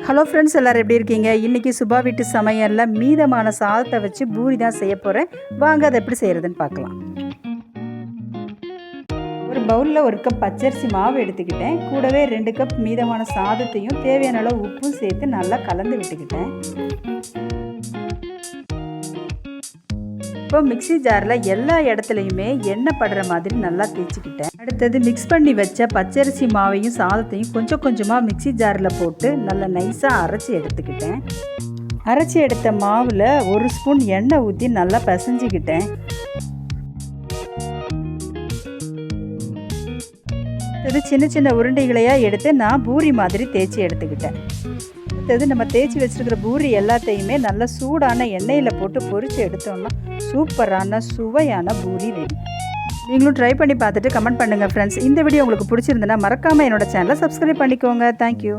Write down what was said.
Hello friends, எல்லோரும் எப்படி இருக்கீங்க? இன்றைக்கி சுபா வீட்டு சமையலில் மீதமான சாதத்தை வச்சு பூரி தான் செய்ய போகிறேன். வாங்க அதை எப்படி செய்கிறதுன்னு பார்க்கலாம். ஒரு பவுலில் 1 கப் பச்சரிசி மாவு எடுத்துக்கிட்டேன். கூடவே 2 கப் மீதமான சாதத்தையும் தேவையான அளவு உப்பும் சேர்த்து நல்லா கலந்து விட்டுக்கிட்டேன். இப்போ மிக்ஸி ஜாரில் எல்லா இடத்துலையுமே எண்ணெய் படுற மாதிரி நல்லா தேய்ச்சிக்கிட்டேன். அடுத்தது மிக்ஸ் பண்ணி வச்ச பச்சரிசி மாவையும் சாதத்தையும் கொஞ்சம் கொஞ்சமாக மிக்ஸி ஜாரில் போட்டு நல்லா நைஸாக அரைச்சி எடுத்துக்கிட்டேன். அரைச்சி எடுத்த மாவில் 1 ஸ்பூன் எண்ணெய் ஊற்றி நல்லா பிசைஞ்சிக்கிட்டேன். இது சின்ன சின்ன உருண்டைகளையாக எடுத்து நான் பூரி மாதிரி தேய்ச்சி எடுத்துக்கிட்டேன். அடுத்தது நம்ம தேய்ச்சி வச்சுருக்கிற பூரி எல்லாத்தையுமே நல்லா சூடான எண்ணெயில் போட்டு பொரித்து எடுத்தோம்னா சூப்பரான சுவையான பூரி ரெடி. நீங்களும் ட்ரை பண்ணி பார்த்துட்டு கமெண்ட் பண்ணுங்கள் ஃப்ரெண்ட்ஸ். இந்த வீடியோ உங்களுக்கு பிடிச்சிருந்தனா மறக்காமல் என்னோடய சேனலை சப்ஸ்கிரைப் பண்ணிக்கோங்க. தேங்க்யூ.